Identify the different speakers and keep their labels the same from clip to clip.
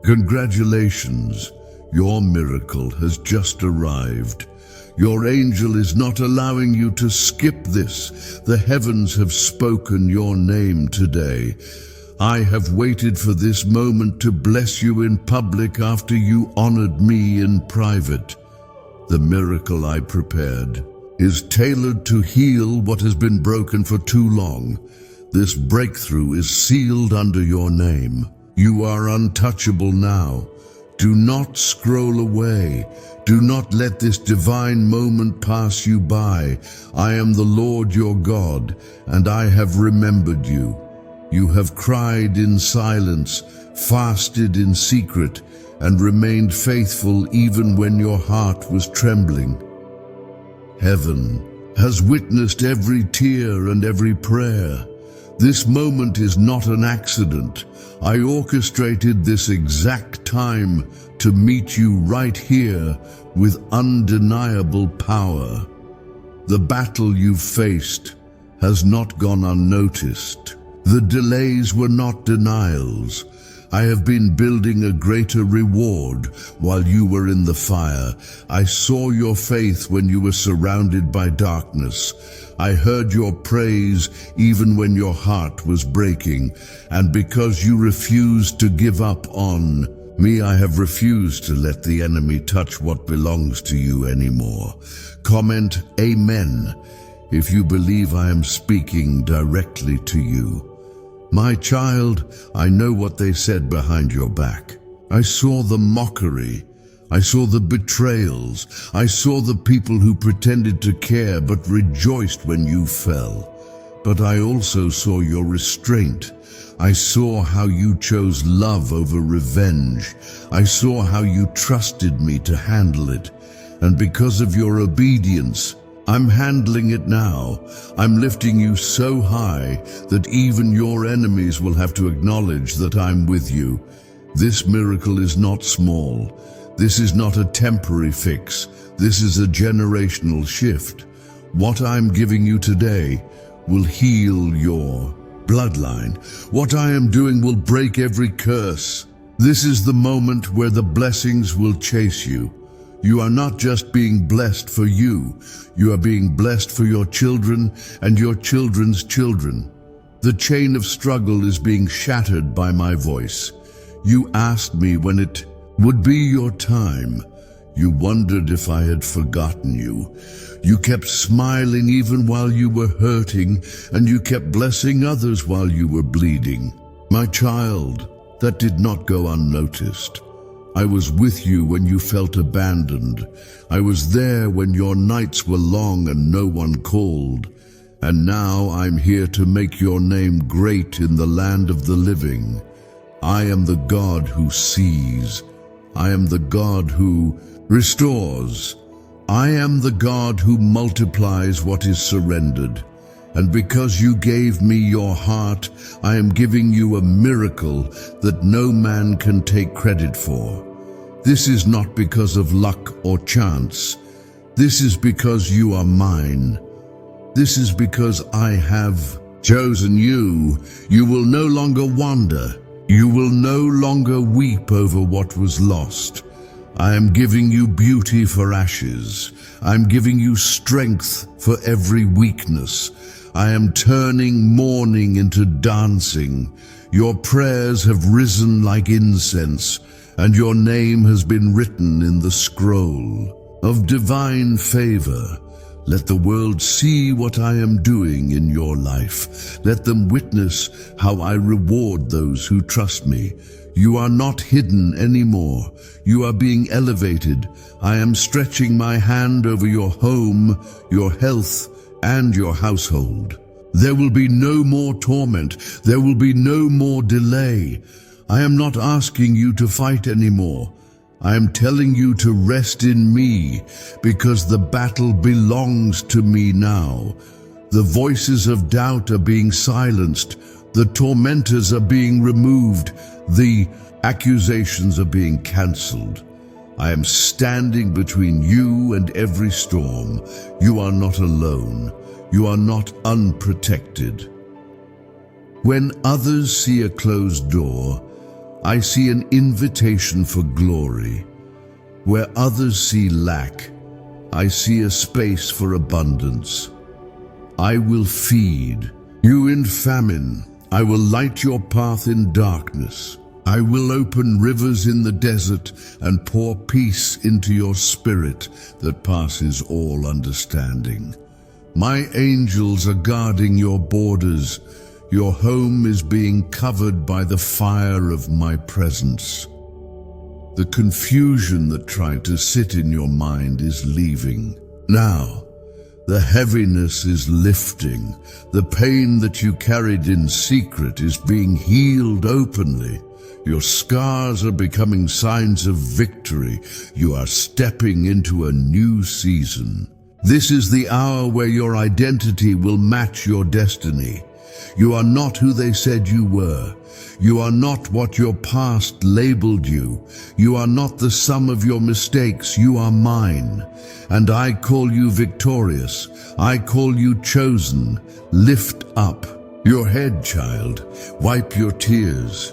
Speaker 1: Congratulations, your miracle has just arrived. Your angel is not allowing you to skip this. The heavens have spoken your name today. I have waited for this moment to bless you in public after you honored me in private. The miracle I prepared is tailored to heal what has been broken for too long. This breakthrough is sealed under your name. You are untouchable now. Do not scroll away. Do not let this divine moment pass you by. I am the Lord your God, and I have remembered you. You have cried in silence, fasted in secret, and remained faithful even when your heart was trembling. Heaven has witnessed every tear and every prayer. This moment is not an accident. I orchestrated this exact time to meet you right here with undeniable power. The battle you've faced has not gone unnoticed. The delays were not denials. I have been building a greater reward while you were in the fire. I saw your faith when you were surrounded by darkness. I heard your praise even when your heart was breaking. And because you refused to give up on me, I have refused to let the enemy touch what belongs to you anymore. Comment Amen if you believe I am speaking directly to you. My child, I know what they said behind your back. I saw the mockery. I saw the betrayals. I saw the people who pretended to care but rejoiced when you fell. But I also saw your restraint. I saw how you chose love over revenge. I saw how you trusted me to handle it. And because of your obedience, I'm handling it now. I'm lifting you so high that even your enemies will have to acknowledge that I'm with you. This miracle is not small. This is not a temporary fix. This is a generational shift. What I'm giving you today will heal your bloodline. What I am doing will break every curse. This is the moment where the blessings will chase you. You are not just being blessed for you. You are being blessed for your children and your children's children. The chain of struggle is being shattered by my voice. You asked me when it would be your time. You wondered if I had forgotten you. You kept smiling even while you were hurting, and you kept blessing others while you were bleeding. My child, that did not go unnoticed. I was with you when you felt abandoned. I was there when your nights were long and no one called. And now I'm here to make your name great in the land of the living. I am the God who sees. I am the God who restores. I am the God who multiplies what is surrendered. And because you gave me your heart, I am giving you a miracle that no man can take credit for. This is not because of luck or chance. This is because you are mine. This is because I have chosen you. You will no longer wander. You will no longer weep over what was lost. I am giving you beauty for ashes. I am giving you strength for every weakness. I am turning mourning into dancing. Your prayers have risen like incense, and your name has been written in the scroll of divine favor. Let the world see what I am doing in your life. Let them witness how I reward those who trust me. You are not hidden anymore. You are being elevated. I am stretching my hand over your home, your health, and your household. There will be no more torment. There will be no more delay. I am not asking you to fight anymore. I am telling you to rest in me, because the battle belongs to me now. The voices of doubt are being silenced. The tormentors are being removed. The accusations are being cancelled. I am standing between you and every storm. You are not alone. You are not unprotected. When others see a closed door, I see an invitation for glory. Where others see lack, I see a space for abundance. I will feed you in famine. I will light your path in darkness. I will open rivers in the desert and pour peace into your spirit that passes all understanding. My angels are guarding your borders. Your home is being covered by the fire of my presence. The confusion that tried to sit in your mind is leaving. Now, the heaviness is lifting. The pain that you carried in secret is being healed openly. Your scars are becoming signs of victory. You are stepping into a new season. This is the hour where your identity will match your destiny. You are not who they said you were. You are not what your past labeled you. You are not the sum of your mistakes. You are mine. And I call you victorious. I call you chosen. Lift up your head, child. Wipe your tears.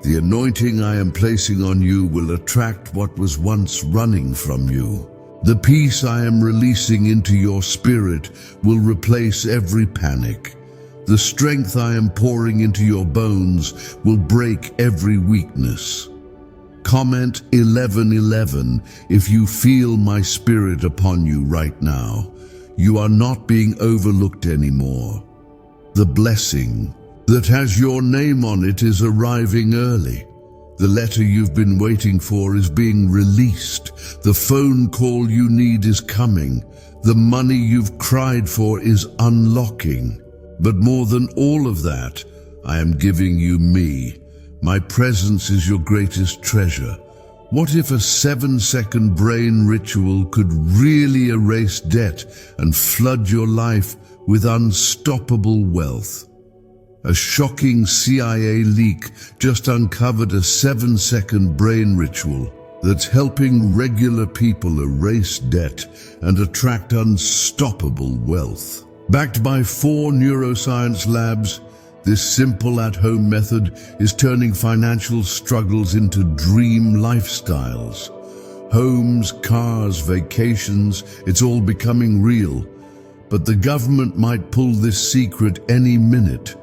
Speaker 1: The anointing I am placing on you will attract what was once running from you. The peace I am releasing into your spirit will replace every panic. The strength I am pouring into your bones will break every weakness. Comment 11:11 if you feel my spirit upon you right now. You are not being overlooked anymore. The blessing that has your name on it is arriving early. The letter you've been waiting for is being released. The phone call you need is coming. The money you've cried for is unlocking. But more than all of that, I am giving you me. My presence is your greatest treasure. What if a 7-second brain ritual could really erase debt and flood your life with unstoppable wealth? A shocking CIA leak just uncovered a 7-second brain ritual that's helping regular people erase debt and attract unstoppable wealth. Backed by 4 neuroscience labs, this simple at-home method is turning financial struggles into dream lifestyles. Homes, cars, vacations, it's all becoming real. But the government might pull this secret any minute.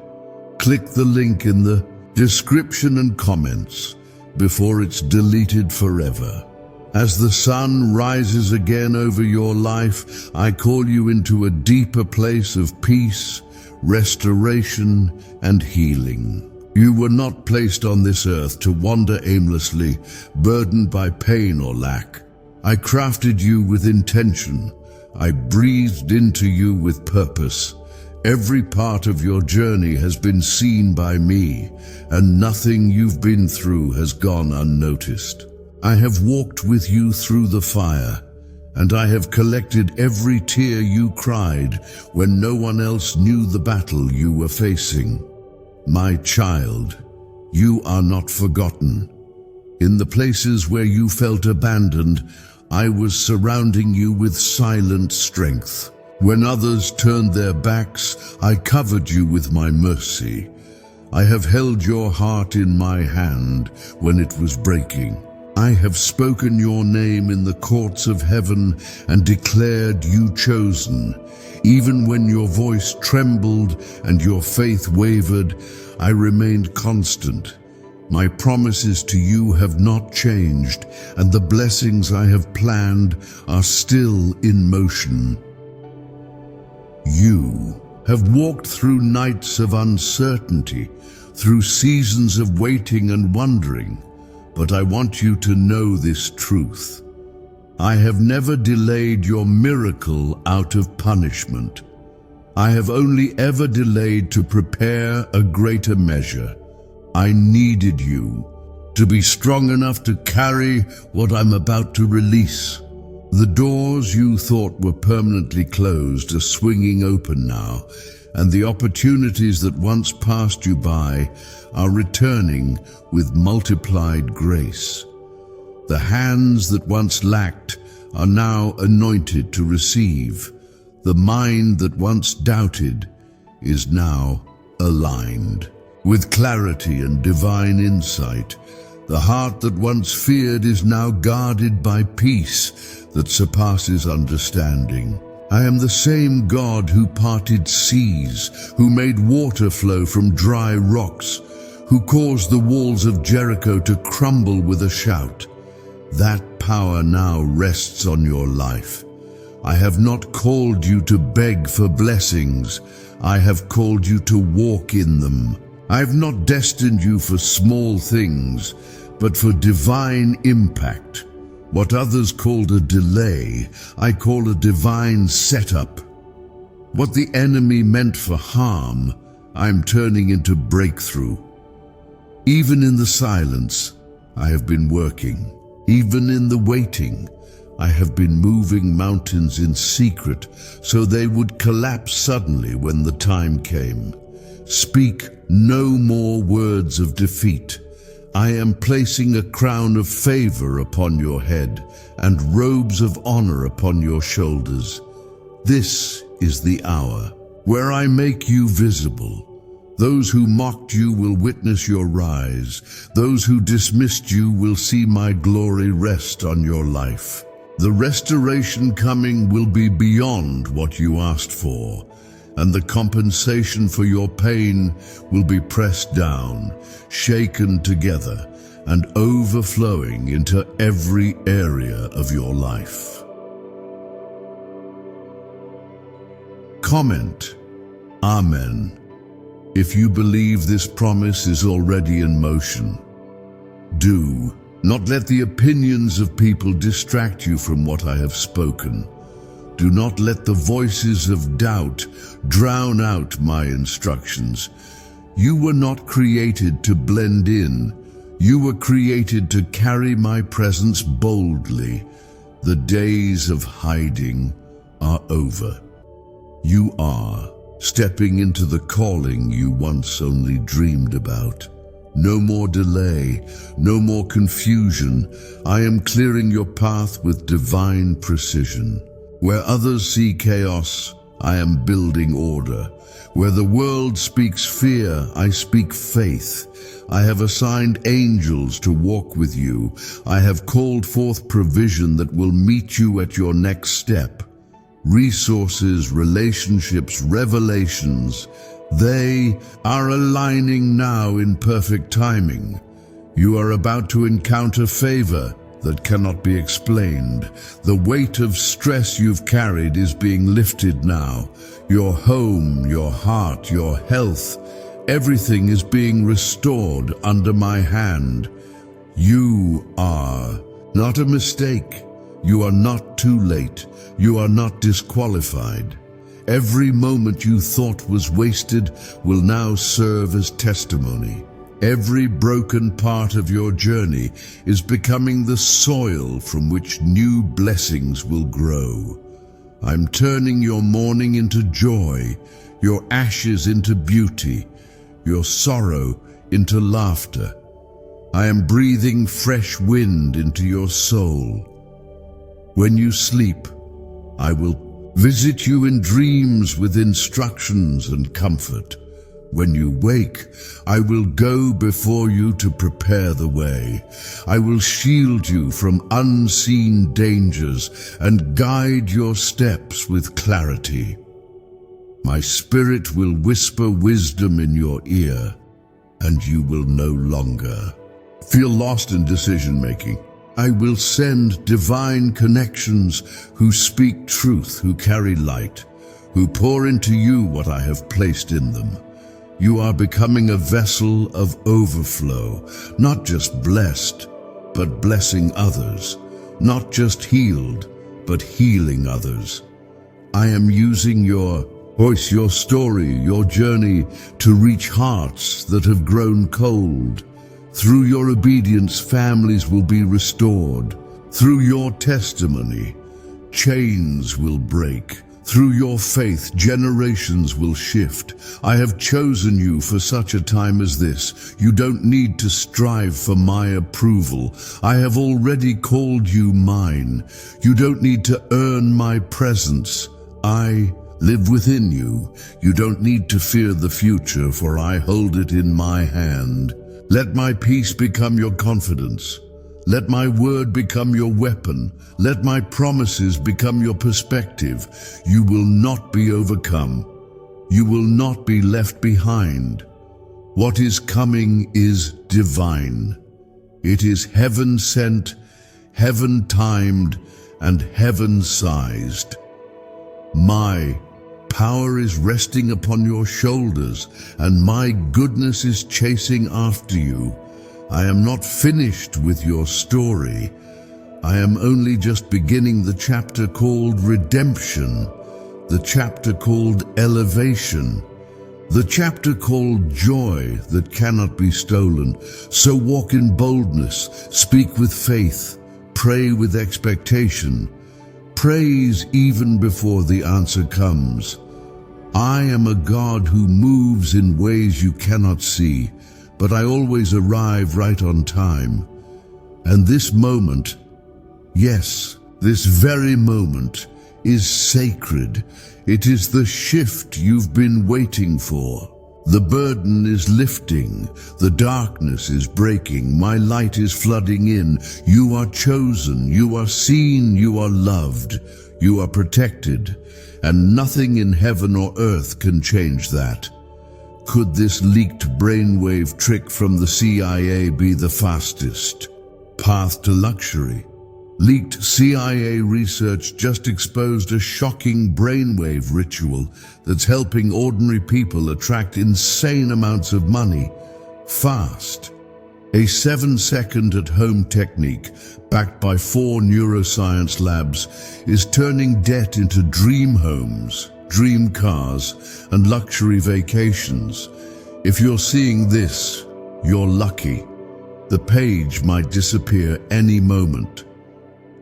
Speaker 1: Click the link in the description and comments before it's deleted forever. As the sun rises again over your life, I call you into a deeper place of peace, restoration, and healing. You were not placed on this earth to wander aimlessly, burdened by pain or lack. I crafted you with intention. I breathed into you with purpose. Every part of your journey has been seen by me, and nothing you've been through has gone unnoticed. I have walked with you through the fire, and I have collected every tear you cried when no one else knew the battle you were facing. My child, you are not forgotten. In the places where you felt abandoned, I was surrounding you with silent strength. When others turned their backs, I covered you with my mercy. I have held your heart in my hand when it was breaking. I have spoken your name in the courts of heaven and declared you chosen. Even when your voice trembled and your faith wavered, I remained constant. My promises to you have not changed, and the blessings I have planned are still in motion. You have walked through nights of uncertainty, through seasons of waiting and wondering, but I want you to know this truth. I have never delayed your miracle out of punishment. I have only ever delayed to prepare a greater measure. I needed you to be strong enough to carry what I'm about to release. The doors you thought were permanently closed are swinging open now, and the opportunities that once passed you by are returning with multiplied grace. The hands that once lacked are now anointed to receive. The mind that once doubted is now aligned. With clarity and divine insight, The heart that once feared is now guarded by peace that surpasses understanding. I am the same God who parted seas, who made water flow from dry rocks, who caused the walls of Jericho to crumble with a shout. That power now rests on your life. I have not called you to beg for blessings. I have called you to walk in them. I have not destined you for small things, but for divine impact. What others called a delay, I call a divine setup. What the enemy meant for harm, I'm turning into breakthrough. Even in the silence, I have been working. Even in the waiting, I have been moving mountains in secret so they would collapse suddenly when the time came. Speak no more words of defeat. I am placing a crown of favor upon your head and robes of honor upon your shoulders. This is the hour where I make you visible. Those who mocked you will witness your rise. Those who dismissed you will see my glory rest on your life. The restoration coming will be beyond what you asked for, and the compensation for your pain will be pressed down, shaken together, and overflowing into every area of your life. Comment, Amen, if you believe this promise is already in motion. Do not let the opinions of people distract you from what I have spoken. Do not let the voices of doubt drown out my instructions. You were not created to blend in. You were created to carry my presence boldly. The days of hiding are over. You are stepping into the calling you once only dreamed about. No more delay, no more confusion. I am clearing your path with divine precision. Where others see chaos, I am building order. Where the world speaks fear, I speak faith. I have assigned angels to walk with you. I have called forth provision that will meet you at your next step. Resources, relationships, revelations, they are aligning now in perfect timing. You are about to encounter favor that cannot be explained. The weight of stress you've carried is being lifted now. Your home, your heart, your health, everything is being restored under my hand. You are not a mistake. You are not too late. You are not disqualified. Every moment you thought was wasted will now serve as testimony. Every broken part of your journey is becoming the soil from which new blessings will grow. I'm turning your mourning into joy, your ashes into beauty, your sorrow into laughter. I am breathing fresh wind into your soul. When you sleep, I will visit you in dreams with instructions and comfort. When you wake, I will go before you to prepare the way. I will shield you from unseen dangers and guide your steps with clarity. My spirit will whisper wisdom in your ear, and you will no longer feel lost in decision-making. I will send divine connections who speak truth, who carry light, who pour into you what I have placed in them. You are becoming a vessel of overflow, not just blessed, but blessing others, not just healed, but healing others. I am using your voice, your story, your journey to reach hearts that have grown cold. Through your obedience, families will be restored. Through your testimony, chains will break. Through your faith, generations will shift. I have chosen you for such a time as this. You don't need to strive for my approval. I have already called you mine. You don't need to earn my presence. I live within you. You don't need to fear the future, for I hold it in my hand. Let my peace become your confidence. Let my word become your weapon. Let my promises become your perspective. You will not be overcome. You will not be left behind. What is coming is divine. It is heaven-sent, heaven-timed, and heaven-sized. My power is resting upon your shoulders, and my goodness is chasing after you. I am not finished with your story. I am only just beginning the chapter called redemption, the chapter called elevation, the chapter called joy that cannot be stolen. So walk in boldness, speak with faith, pray with expectation, praise even before the answer comes. I am a God who moves in ways you cannot see, but I always arrive right on time. And this moment, yes, this very moment, is sacred. It is the shift you've been waiting for. The burden is lifting. The darkness is breaking. My light is flooding in. You are chosen. You are seen. You are loved. You are protected. And nothing in heaven or earth can change that. Could this leaked brainwave trick from the CIA be the fastest path to luxury? Leaked CIA research just exposed a shocking brainwave ritual that's helping ordinary people attract insane amounts of money fast. A 7-second at-home technique backed by 4 neuroscience labs is turning debt into dream homes, dream cars, and luxury vacations. If you're seeing this, you're lucky. The page might disappear any moment.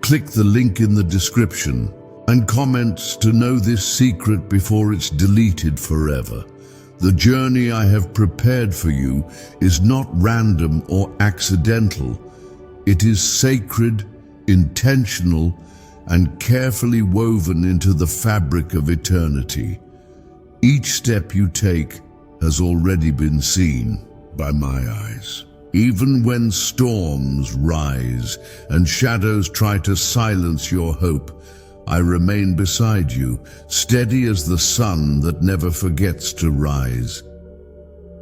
Speaker 1: Click the link in the description and comments to know this secret before it's deleted forever. The journey I have prepared for you is not random or accidental. It is sacred, intentional, and carefully woven into the fabric of eternity. Each step you take has already been seen by my eyes. Even when storms rise and shadows try to silence your hope, I remain beside you, steady as the sun that never forgets to rise.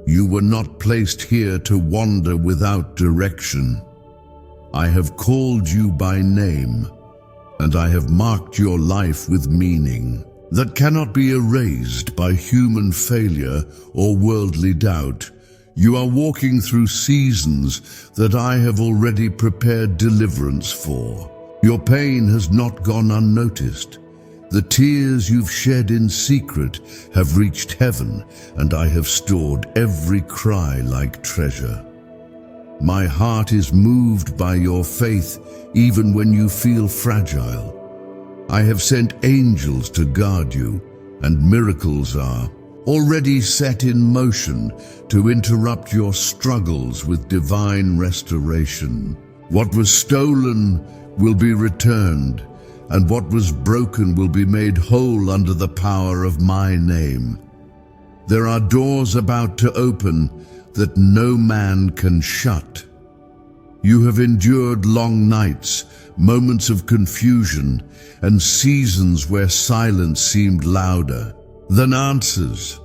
Speaker 1: You were not placed here to wander without direction. I have called you by name, and I have marked your life with meaning that cannot be erased by human failure or worldly doubt. You are walking through seasons that I have already prepared deliverance for. Your pain has not gone unnoticed. The tears you've shed in secret have reached heaven, and I have stored every cry like treasure. My heart is moved by your faith even when you feel fragile. I have sent angels to guard you, and miracles are already set in motion to interrupt your struggles with divine restoration. What was stolen will be returned, and what was broken will be made whole under the power of my name. There are doors about to open that no man can shut. You have endured long nights, moments of confusion, and seasons where silence seemed louder than answers.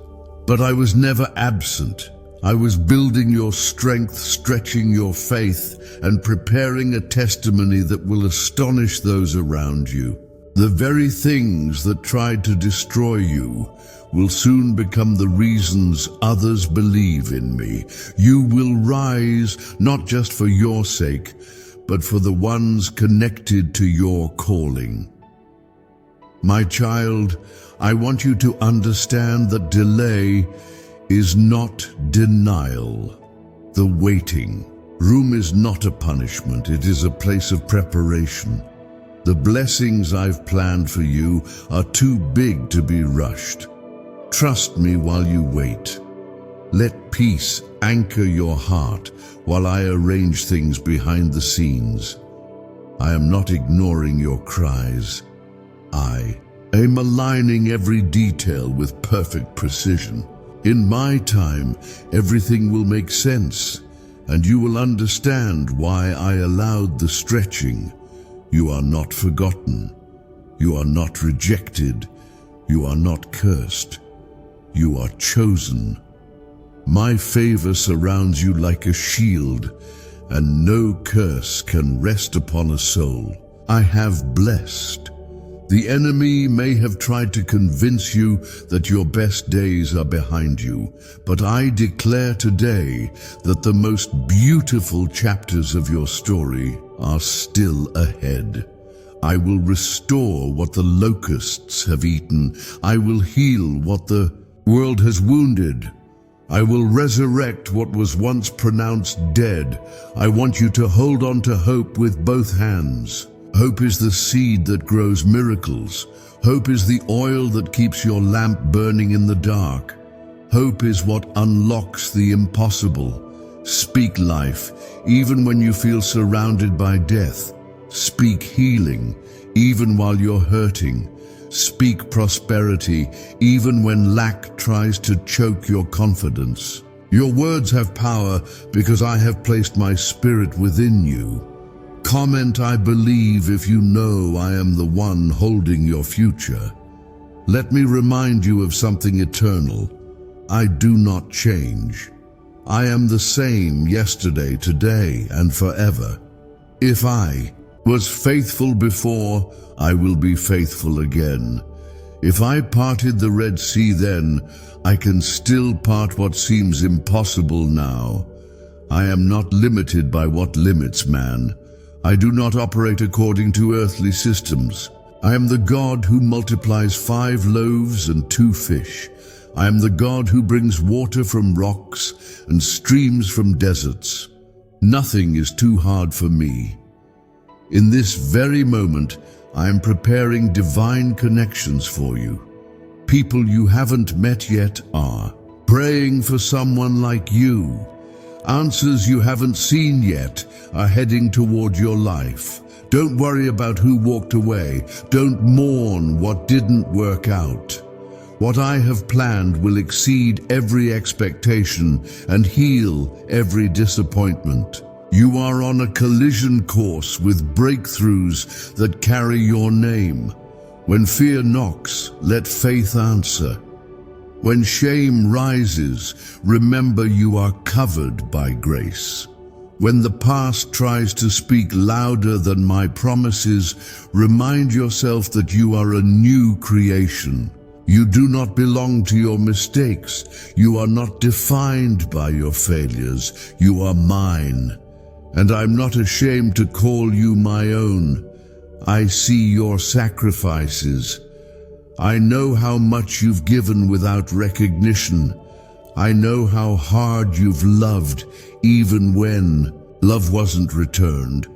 Speaker 1: But I was never absent. I was building your strength, stretching your faith, and preparing a testimony that will astonish those around you. The very things that tried to destroy you will soon become the reasons others believe in me. You will rise not just for your sake, but for the ones connected to your calling. My child, I want you to understand that delay is not denial. The waiting room is not a punishment, it is a place of preparation. The blessings I've planned for you are too big to be rushed. Trust me while you wait. Let peace anchor your heart while I arrange things behind the scenes. I am not ignoring your cries. I am aligning every detail with perfect precision. In my time, everything will make sense, and you will understand why I allowed the stretching. You are not forgotten. You are not rejected. You are not cursed. You are chosen. My favor surrounds you like a shield, and no curse can rest upon a soul. I have blessed. The enemy may have tried to convince you that your best days are behind you, but I declare today that the most beautiful chapters of your story are still ahead. I will restore what the locusts have eaten. I will heal what the world has wounded. I will resurrect what was once pronounced dead. I want you to hold on to hope with both hands. Hope is the seed that grows miracles. Hope is the oil that keeps your lamp burning in the dark. Hope is what unlocks the impossible. Speak life, even when you feel surrounded by death. Speak healing, even while you're hurting. Speak prosperity, even when lack tries to choke your confidence. Your words have power because I have placed my spirit within you. Comment, I believe, if you know I am the one holding your future. Let me remind you of something eternal. I do not change. I am the same yesterday, today, and forever. If I was faithful before, I will be faithful again. If I parted the Red Sea then, I can still part what seems impossible now. I am not limited by what limits man. I do not operate according to earthly systems. I am the God who multiplies 5 loaves and 2 fish. I am the God who brings water from rocks and streams from deserts. Nothing is too hard for me. In this very moment, I am preparing divine connections for you. People you haven't met yet are praying for someone like you. Answers you haven't seen yet are heading toward your life. Don't worry about who walked away. Don't mourn what didn't work out. What I have planned will exceed every expectation and heal every disappointment. You are on a collision course with breakthroughs that carry your name. When fear knocks, let faith answer. When shame rises, remember you are covered by grace. When the past tries to speak louder than my promises, remind yourself that you are a new creation. You do not belong to your mistakes. You are not defined by your failures. You are mine. And I'm not ashamed to call you my own. I see your sacrifices. I know how much you've given without recognition. I know how hard you've loved, even when love wasn't returned.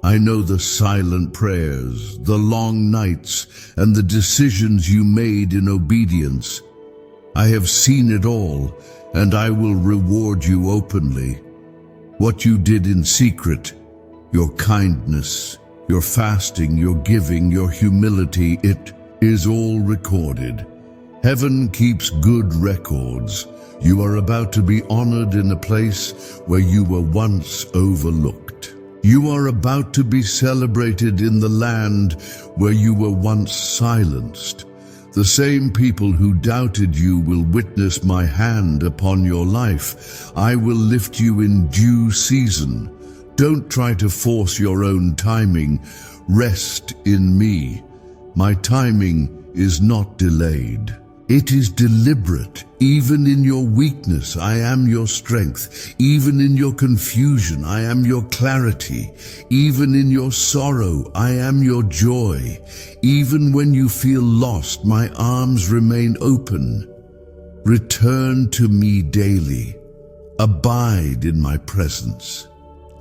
Speaker 1: I know the silent prayers, the long nights, and the decisions you made in obedience. I have seen it all, and I will reward you openly. What you did in secret, your kindness, your fasting, your giving, your humility, it is all recorded. Heaven keeps good records. You are about to be honored in a place where you were once overlooked. You are about to be celebrated in the land where you were once silenced. The same people who doubted you will witness my hand upon your life. I will lift you in due season. Don't try to force your own timing. Rest in me. My timing is not delayed. It is deliberate. Even in your weakness, I am your strength. Even in your confusion, I am your clarity. Even in your sorrow, I am your joy. Even when you feel lost, my arms remain open. Return to me daily. Abide in my presence.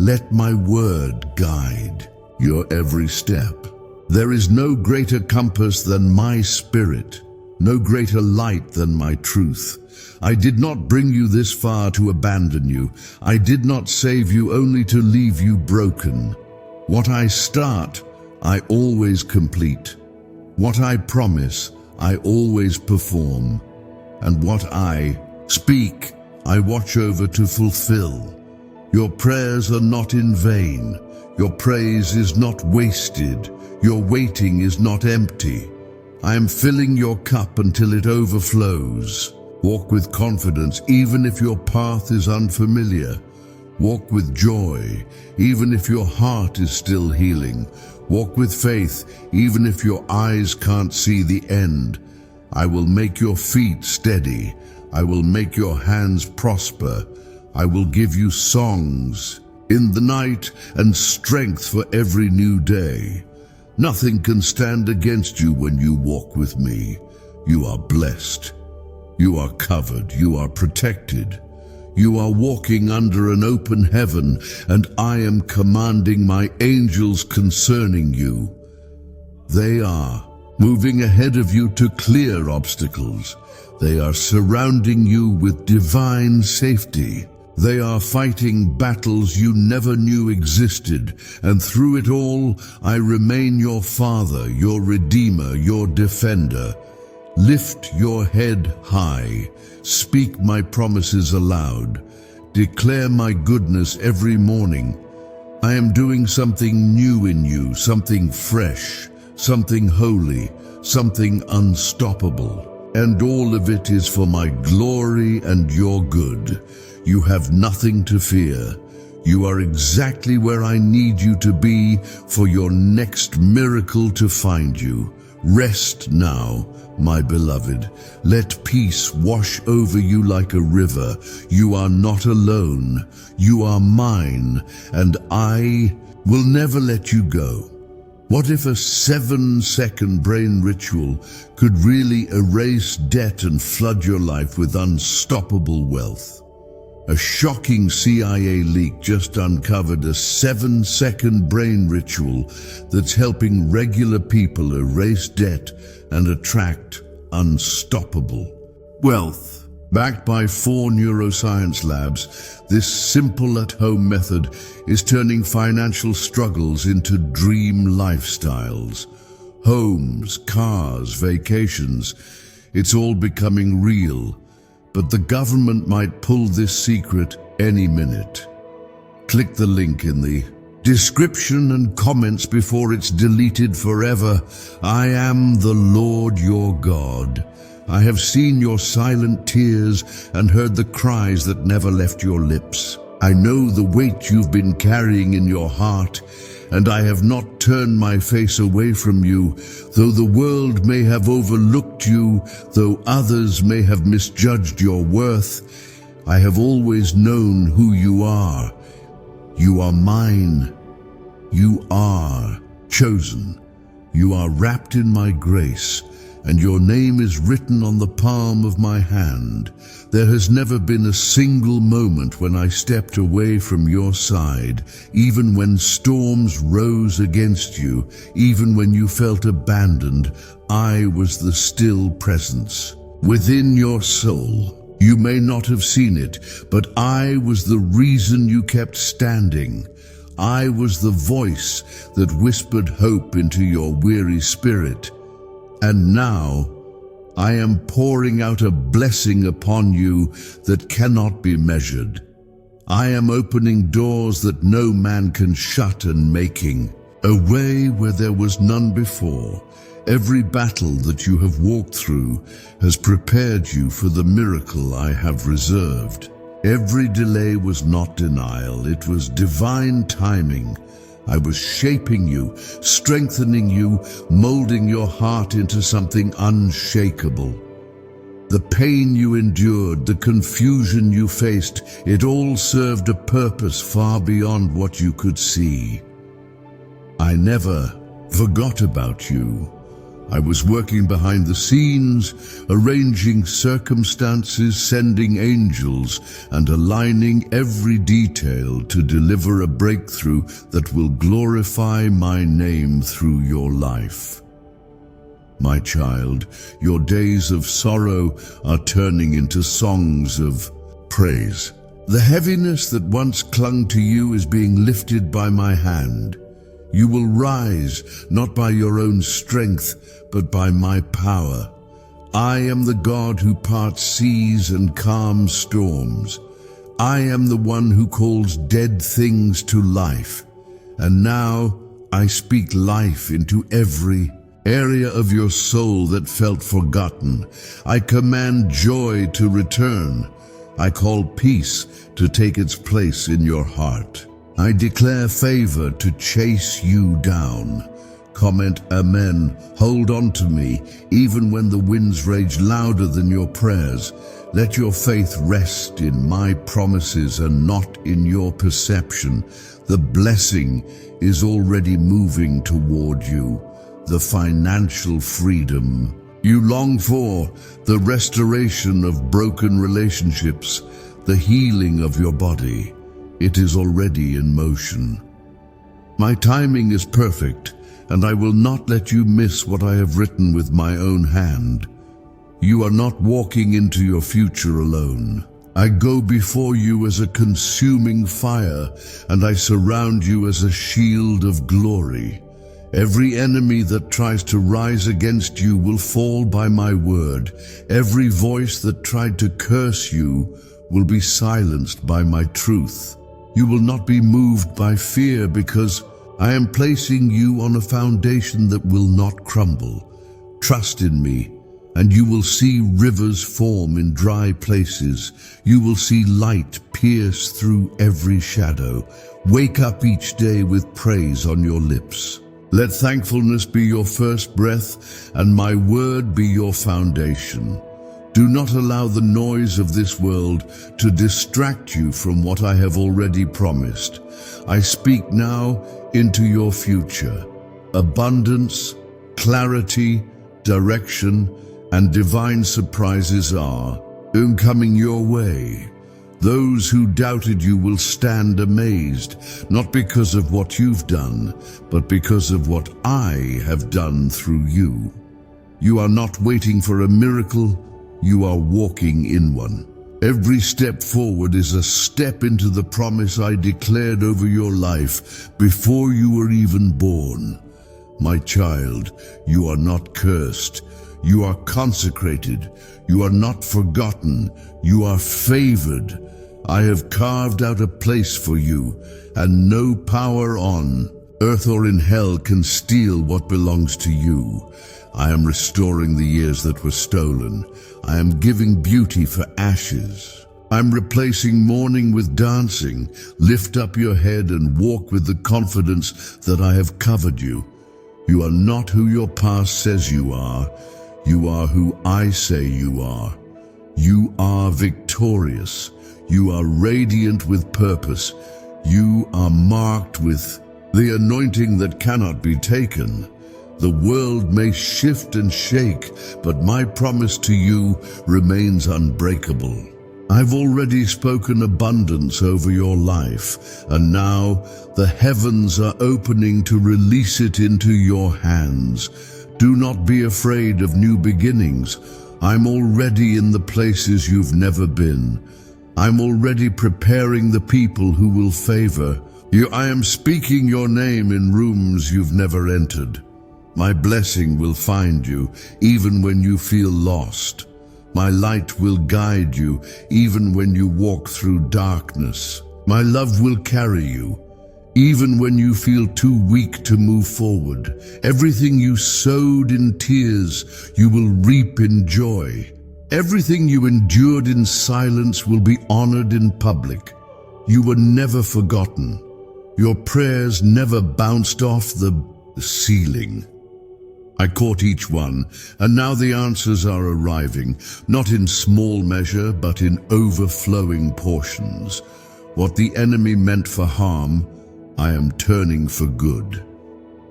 Speaker 1: Let my word guide your every step. There is no greater compass than my spirit. No greater light than my truth. I did not bring you this far to abandon you. I did not save you only to leave you broken. What I start, I always complete. What I promise, I always perform. And what I speak, I watch over to fulfill. Your prayers are not in vain. Your praise is not wasted. Your waiting is not empty. I am filling your cup until it overflows. Walk with confidence, even if your path is unfamiliar. Walk with joy, even if your heart is still healing. Walk with faith, even if your eyes can't see the end. I will make your feet steady. I will make your hands prosper. I will give you songs in the night and strength for every new day. Nothing can stand against you when you walk with me. You are blessed. You are covered. You are protected. You are walking under an open heaven, and I am commanding my angels concerning you. They are moving ahead of you to clear obstacles. They are surrounding you with divine safety. They are fighting battles you never knew existed, and through it all, I remain your Father, your Redeemer, your Defender. Lift your head high. Speak my promises aloud. Declare my goodness every morning. I am doing something new in you, something fresh, something holy, something unstoppable. And all of it is for my glory and your good. You have nothing to fear. You are exactly where I need you to be for your next miracle to find you. Rest now, my beloved. Let peace wash over you like a river. You are not alone. You are mine, and I will never let you go. What if a 7-second brain ritual could really erase debt and flood your life with unstoppable wealth? A shocking CIA leak just uncovered a 7-second brain ritual that's helping regular people erase debt and attract unstoppable wealth. Backed by 4 neuroscience labs, this simple at-home method is turning financial struggles into dream lifestyles. Homes, cars, vacations, it's all becoming real. But the government might pull this secret any minute. Click the link in the description and comments before it's deleted forever. I am the Lord your God. I have seen your silent tears and heard the cries that never left your lips. I know the weight you've been carrying in your heart, and I have not turned my face away from you, though the world may have overlooked you, though others may have misjudged your worth. I have always known who you are. You are mine. You are chosen. You are wrapped in my grace, and your name is written on the palm of my hand. There has never been a single moment when I stepped away from your side, even when storms rose against you, even when you felt abandoned. I was the still presence within your soul. You may not have seen it, but I was the reason you kept standing. I was the voice that whispered hope into your weary spirit. And now, I am pouring out a blessing upon you that cannot be measured. I am opening doors that no man can shut and making a way where there was none before. Every battle that you have walked through has prepared you for the miracle I have reserved. Every delay was not denial, it was divine timing. I was shaping you, strengthening you, molding your heart into something unshakable. The pain you endured, the confusion you faced, it all served a purpose far beyond what you could see. I never forgot about you. I was working behind the scenes, arranging circumstances, sending angels, and aligning every detail to deliver a breakthrough that will glorify my name through your life. My child, your days of sorrow are turning into songs of praise. The heaviness that once clung to you is being lifted by my hand. You will rise, not by your own strength, but by my power. I am the God who parts seas and calms storms. I am the one who calls dead things to life, and now I speak life into every area of your soul that felt forgotten. I command joy to return. I call peace to take its place in your heart. I declare favor to chase you down. Comment amen. Hold on to me, even when the winds rage louder than your prayers. Let your faith rest in my promises and not in your perception. The blessing is already moving toward you. The financial freedom you long for, the restoration of broken relationships, the healing of your body. It is already in motion. My timing is perfect, and I will not let you miss what I have written with my own hand. You are not walking into your future alone. I go before you as a consuming fire, and I surround you as a shield of glory. Every enemy that tries to rise against you will fall by my word. Every voice that tried to curse you will be silenced by my truth. You will not be moved by fear, because I am placing you on a foundation that will not crumble. Trust in me, and you will see rivers form in dry places. You will see light pierce through every shadow. Wake up each day with praise on your lips. Let thankfulness be your first breath, and my word be your foundation. Do not allow the noise of this world to distract you from what I have already promised. I speak now into your future. Abundance, clarity, direction, and divine surprises are coming your way. Those who doubted you will stand amazed, not because of what you've done, but because of what I have done through you. You are not waiting for a miracle, you are walking in one. Every step forward is a step into the promise I declared over your life before you were even born. My child, you are not cursed. You are consecrated. You are not forgotten. You are favored. I have carved out a place for you, and no power on earth or in hell can steal what belongs to you. I am restoring the years that were stolen. I am giving beauty for ashes. I'm replacing mourning with dancing. Lift up your head and walk with the confidence that I have covered you. You are not who your past says you are. You are who I say you are. You are victorious. You are radiant with purpose. You are marked with the anointing that cannot be taken. The world may shift and shake, but my promise to you remains unbreakable. I've already spoken abundance over your life, and now the heavens are opening to release it into your hands. Do not be afraid of new beginnings. I'm already in the places you've never been. I'm already preparing the people who will favor you. I am speaking your name in rooms you've never entered. My blessing will find you even when you feel lost. My light will guide you even when you walk through darkness. My love will carry you even when you feel too weak to move forward. Everything you sowed in tears, you will reap in joy. Everything you endured in silence will be honored in public. You were never forgotten. Your prayers never bounced off the ceiling. I caught each one, and now the answers are arriving, not in small measure, but in overflowing portions. What the enemy meant for harm, I am turning for good.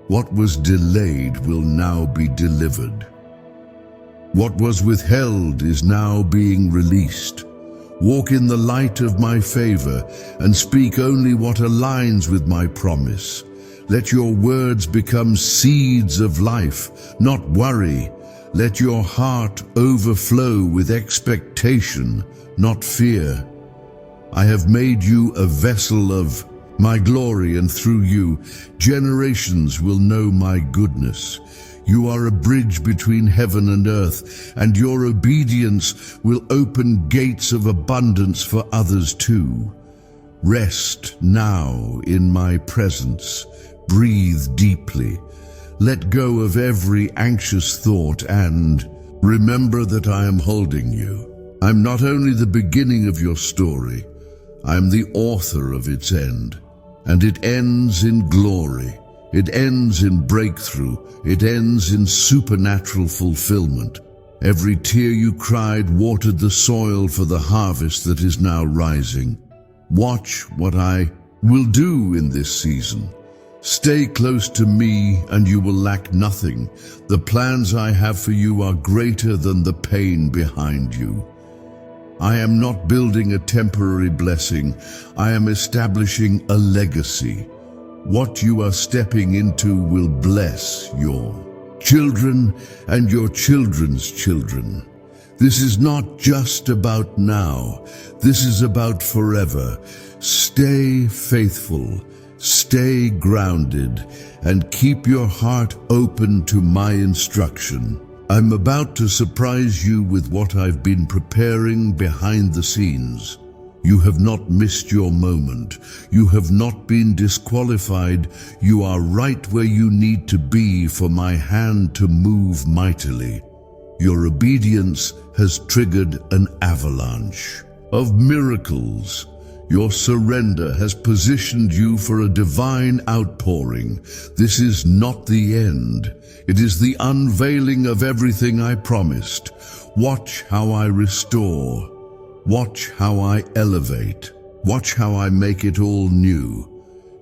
Speaker 1: What was delayed will now be delivered. What was withheld is now being released. Walk in the light of my favor and speak only what aligns with my promise. Let your words become seeds of life, not worry. Let your heart overflow with expectation, not fear. I have made you a vessel of my glory, and through you, generations will know my goodness. You are a bridge between heaven and earth, and your obedience will open gates of abundance for others too. Rest now in my presence. Breathe deeply. Let go of every anxious thought and remember that I am holding you. I'm not only the beginning of your story, I'm the author of its end. And it ends in glory. It ends in breakthrough. It ends in supernatural fulfillment. Every tear you cried watered the soil for the harvest that is now rising. Watch what I will do in this season. Stay close to me and you will lack nothing. The plans I have for you are greater than the pain behind you. I am not building a temporary blessing. I am establishing a legacy. What you are stepping into will bless your children and your children's children. This is not just about now. This is about forever. Stay faithful, stay grounded, and keep your heart open to my instruction. I'm about to surprise you with what I've been preparing behind the scenes. You have not missed your moment. You have not been disqualified. You are right where you need to be for my hand to move mightily. Your obedience has triggered an avalanche of miracles. Your surrender has positioned you for a divine outpouring. This is not the end. It is the unveiling of everything I promised. Watch how I restore. Watch how I elevate. Watch how I make it all new.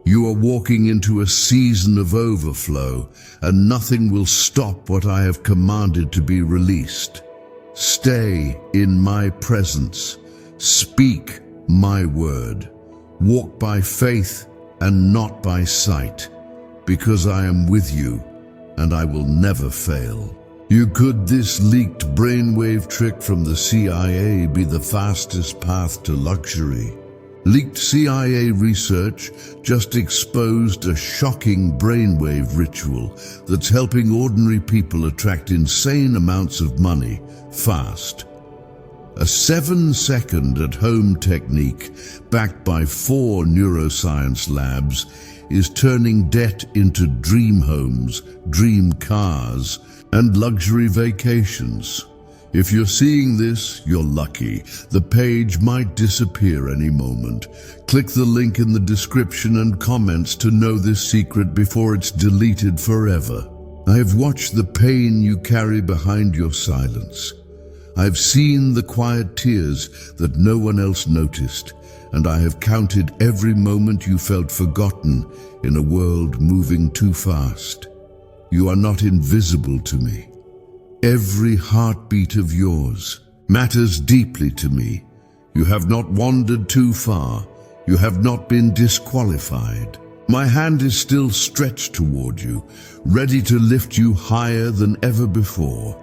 Speaker 1: You are walking into a season of overflow, and nothing will stop what I have commanded to be released. Stay in my presence. Speak my word. Walk by faith and not by sight, because I am with you and I will never fail. Could this leaked brainwave trick from the CIA be the fastest path to luxury? Leaked CIA research just exposed a shocking brainwave ritual that's helping ordinary people attract insane amounts of money fast. A 7-second at-home technique backed by 4 neuroscience labs is turning debt into dream homes, dream cars, and luxury vacations. If you're seeing this, you're lucky. The page might disappear any moment. Click the link in the description and comments to know this secret before it's deleted forever. I have watched the pain you carry behind your silence. I've seen the quiet tears that no one else noticed, and I have counted every moment you felt forgotten in a world moving too fast. You are not invisible to me. Every heartbeat of yours matters deeply to me. You have not wandered too far. You have not been disqualified. My hand is still stretched toward you, ready to lift you higher than ever before.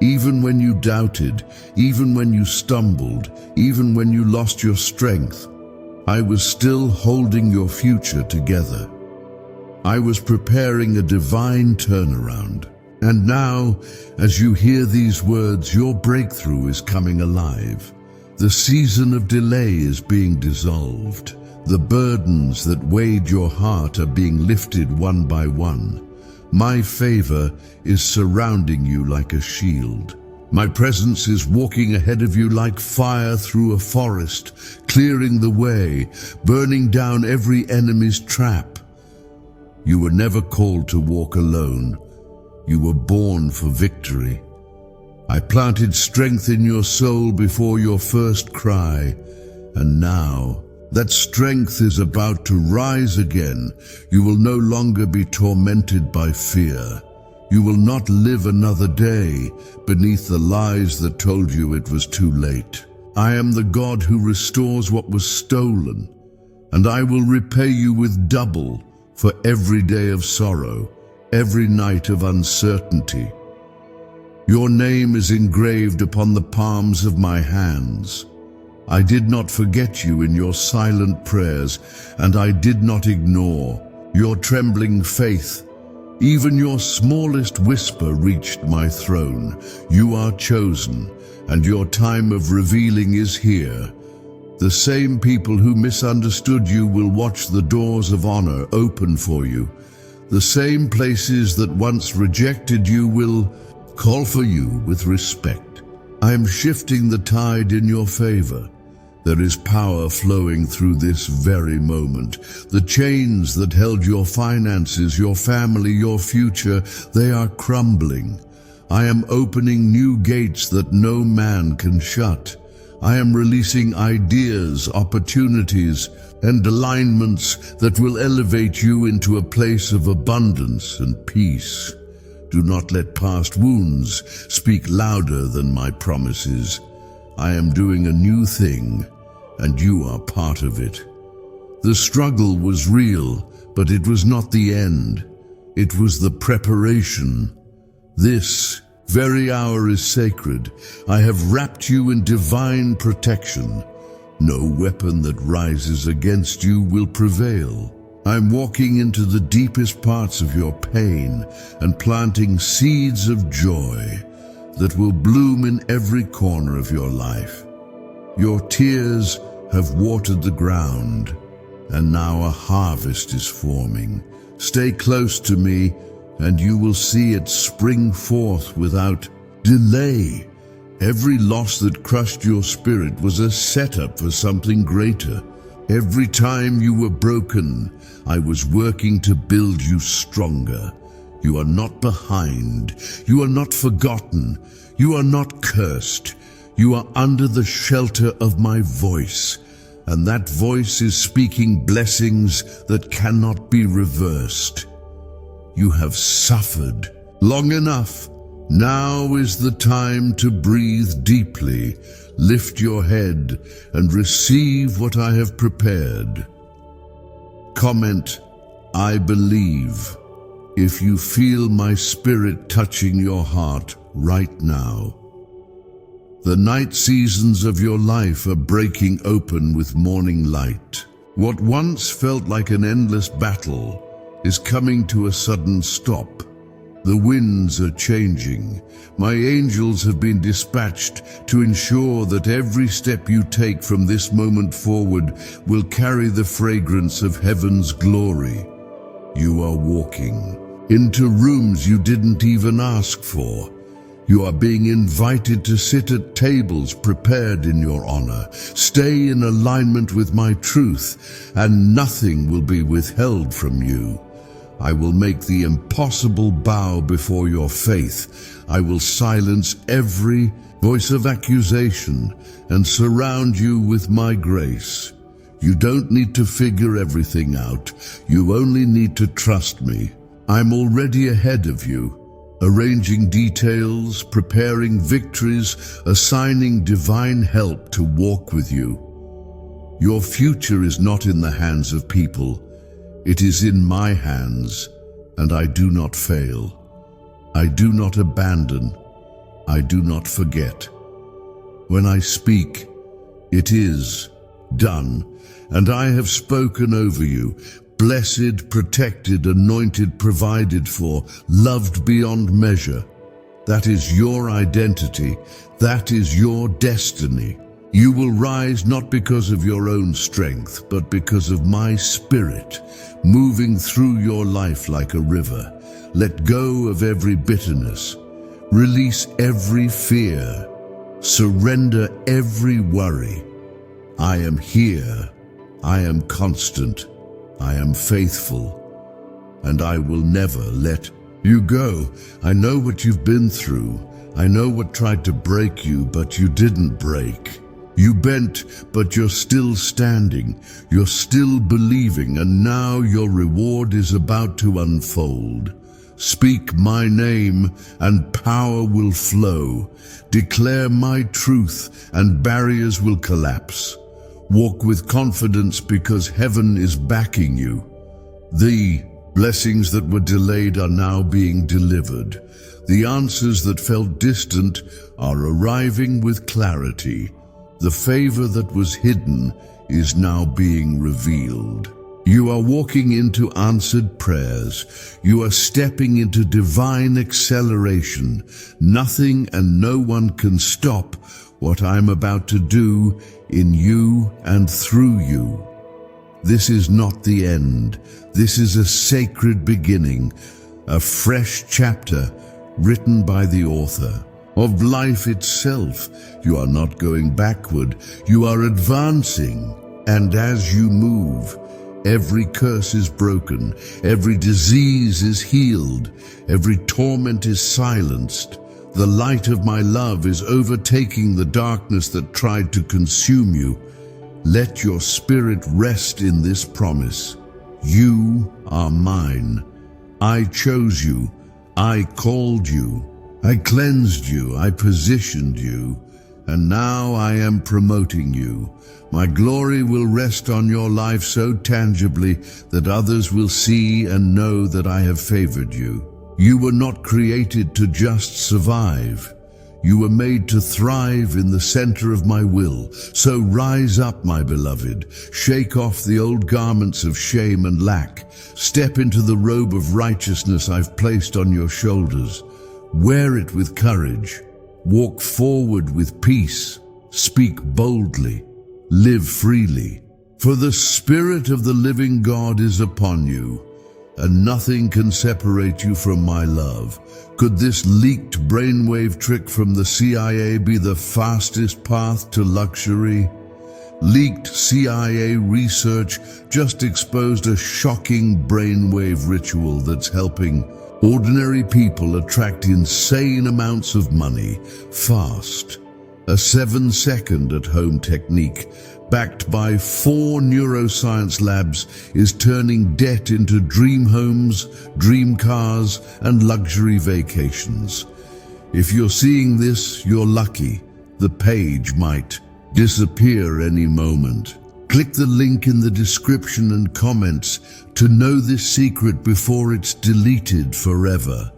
Speaker 1: Even when you doubted, even when you stumbled, even when you lost your strength, I was still holding your future together. I was preparing a divine turnaround. And now, as you hear these words, your breakthrough is coming alive. The season of delay is being dissolved. The burdens that weighed your heart are being lifted one by one. My favor is surrounding you like a shield. My presence is walking ahead of you like fire through a forest, clearing the way, burning down every enemy's trap. You were never called to walk alone. You were born for victory. I planted strength in your soul before your first cry, and now that strength is about to rise again. You will no longer be tormented by fear. You will not live another day beneath the lies that told you it was too late. I am the God who restores what was stolen, and I will repay you with double for every day of sorrow, every night of uncertainty. Your name is engraved upon the palms of my hands. I did not forget you in your silent prayers, and I did not ignore your trembling faith. Even your smallest whisper reached my throne. You are chosen, and your time of revealing is here. The same people who misunderstood you will watch the doors of honor open for you. The same places that once rejected you will call for you with respect. I am shifting the tide in your favor. There is power flowing through this very moment. The chains that held your finances, your family, your future, they are crumbling. I am opening new gates that no man can shut. I am releasing ideas, opportunities, and alignments that will elevate you into a place of abundance and peace. Do not let past wounds speak louder than my promises. I am doing a new thing, and you are part of it. The struggle was real, but it was not the end. It was the preparation. This very hour is sacred. I have wrapped you in divine protection. No weapon that rises against you will prevail. I'm walking into the deepest parts of your pain and planting seeds of joy that will bloom in every corner of your life. Your tears have watered the ground, and now a harvest is forming. Stay close to me, and you will see it spring forth without delay. Every loss that crushed your spirit was a setup for something greater. Every time you were broken, I was working to build you stronger. You are not behind. You are not forgotten. You are not cursed. You are under the shelter of my voice, and that voice is speaking blessings that cannot be reversed. You have suffered long enough. Now is the time to breathe deeply, lift your head, and receive what I have prepared. Comment, I believe, if you feel my spirit touching your heart right now. The night seasons of your life are breaking open with morning light. What once felt like an endless battle is coming to a sudden stop. The winds are changing. My angels have been dispatched to ensure that every step you take from this moment forward will carry the fragrance of heaven's glory. You are walking into rooms you didn't even ask for. You are being invited to sit at tables prepared in your honor. Stay in alignment with my truth, and nothing will be withheld from you. I will make the impossible bow before your faith. I will silence every voice of accusation and surround you with my grace. You don't need to figure everything out. You only need to trust me. I'm already ahead of you, arranging details, preparing victories, assigning divine help to walk with you. Your future is not in the hands of people. It is in my hands, and I do not fail. I do not abandon. I do not forget. When I speak, it is done, and I have spoken over you. Blessed, protected, anointed, provided for, loved beyond measure. That is your identity. That is your destiny. You will rise not because of your own strength, but because of my spirit, moving through your life like a river. Let go of every bitterness. Release every fear. Surrender every worry. I am here. I am constant. I am faithful, and I will never let you go. I know what you've been through. I know what tried to break you, but you didn't break. You bent, but you're still standing. You're still believing, and now your reward is about to unfold. Speak my name, and power will flow. Declare my truth, and barriers will collapse. Walk with confidence because heaven is backing you. The blessings that were delayed are now being delivered. The answers that felt distant are arriving with clarity. The favor that was hidden is now being revealed. You are walking into answered prayers. You are stepping into divine acceleration. Nothing and no one can stop what I'm about to do in you and through you. This is not the end. This is a sacred beginning, a fresh chapter written by the author of life itself. You are not going backward, you are advancing. And as you move, every curse is broken, every disease is healed, every torment is silenced. The light of my love is overtaking the darkness that tried to consume you. Let your spirit rest in this promise. You are mine. I chose you. I called you. I cleansed you. I positioned you. And now I am promoting you. My glory will rest on your life so tangibly that others will see and know that I have favored you. You were not created to just survive. You were made to thrive in the center of my will. So rise up, my beloved. Shake off the old garments of shame and lack. Step into the robe of righteousness I've placed on your shoulders. Wear it with courage. Walk forward with peace. Speak boldly. Live freely. For the Spirit of the living God is upon you, and nothing can separate you from my love. Could this leaked brainwave trick from the CIA be the fastest path to luxury? Leaked CIA research just exposed a shocking brainwave ritual that's helping ordinary people attract insane amounts of money fast. A 7-second at-home technique backed by 4 neuroscience labs is turning debt into dream homes, dream cars, and luxury vacations. If you're seeing this, you're lucky. The page might disappear any moment. Click the link in the description and comments to know this secret before it's deleted forever.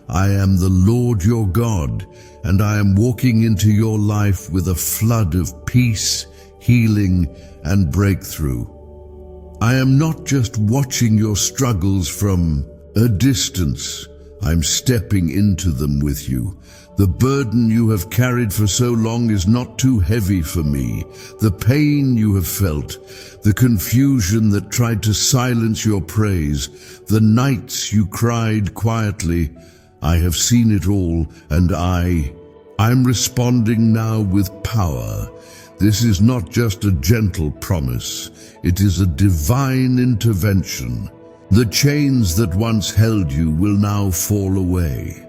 Speaker 1: I am the Lord your God, and I am walking into your life with a flood of peace, healing, and breakthrough. I am not just watching your struggles from a distance. I'm stepping into them with you. The burden you have carried for so long is not too heavy for me. The pain you have felt, the confusion that tried to silence your praise, the nights you cried quietly, I have seen it all, and I'm responding now with power. This is not just a gentle promise. It is a divine intervention. The chains that once held you will now fall away.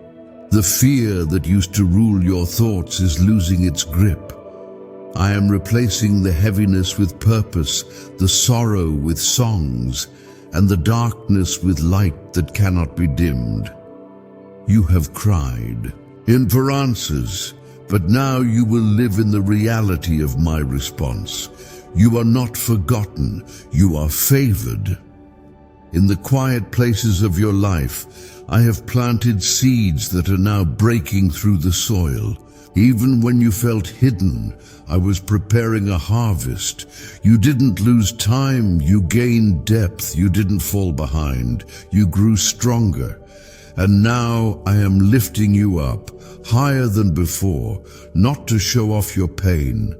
Speaker 1: The fear that used to rule your thoughts is losing its grip. I am replacing the heaviness with purpose, the sorrow with songs, and the darkness with light that cannot be dimmed. You have cried for answers, but now you will live in the reality of my response. You are not forgotten, you are favored. In the quiet places of your life, I have planted seeds that are now breaking through the soil. Even when you felt hidden, I was preparing a harvest. You didn't lose time, you gained depth, you didn't fall behind, you grew stronger. And now I am lifting you up, higher than before, not to show off your pain,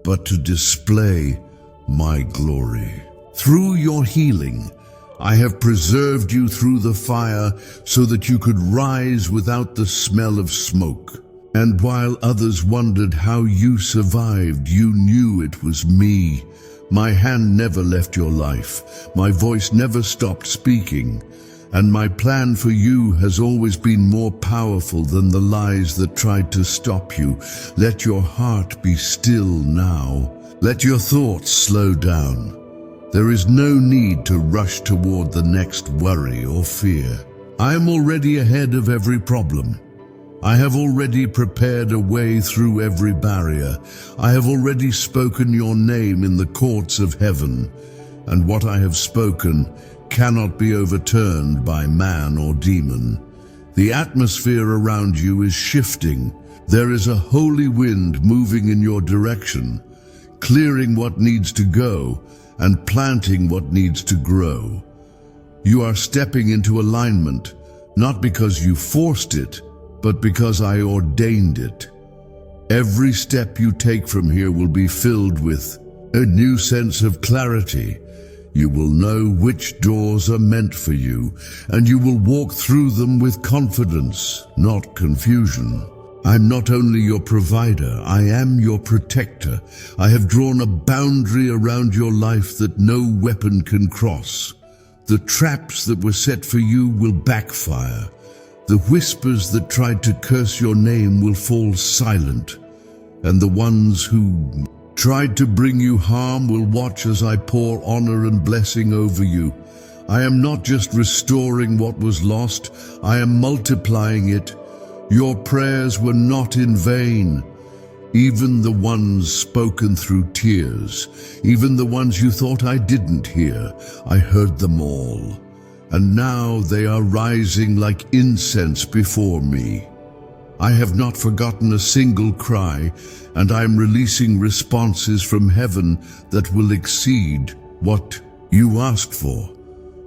Speaker 1: but to display my glory. Through your healing, I have preserved you through the fire so that you could rise without the smell of smoke. And while others wondered how you survived, you knew it was me. My hand never left your life. My voice never stopped speaking. And my plan for you has always been more powerful than the lies that tried to stop you. Let your heart be still now. Let your thoughts slow down. There is no need to rush toward the next worry or fear. I am already ahead of every problem. I have already prepared a way through every barrier. I have already spoken your name in the courts of heaven, and what I have spoken cannot be overturned by man or demon. The atmosphere around you is shifting. There is a holy wind moving in your direction, clearing what needs to go and planting what needs to grow. You are stepping into alignment, not because you forced it, but because I ordained it. Every step you take from here will be filled with a new sense of clarity. You will know which doors are meant for you, and you will walk through them with confidence, not confusion. I'm not only your provider, I am your protector. I have drawn a boundary around your life that no weapon can cross. The traps that were set for you will backfire. The whispers that tried to curse your name will fall silent, and the ones who tried to bring you harm will watch as I pour honor and blessing over you. I am not just restoring what was lost, I am multiplying it. Your prayers were not in vain. Even the ones spoken through tears, even the ones you thought I didn't hear, I heard them all. And now they are rising like incense before me. I have not forgotten a single cry, and I am releasing responses from heaven that will exceed what you asked for.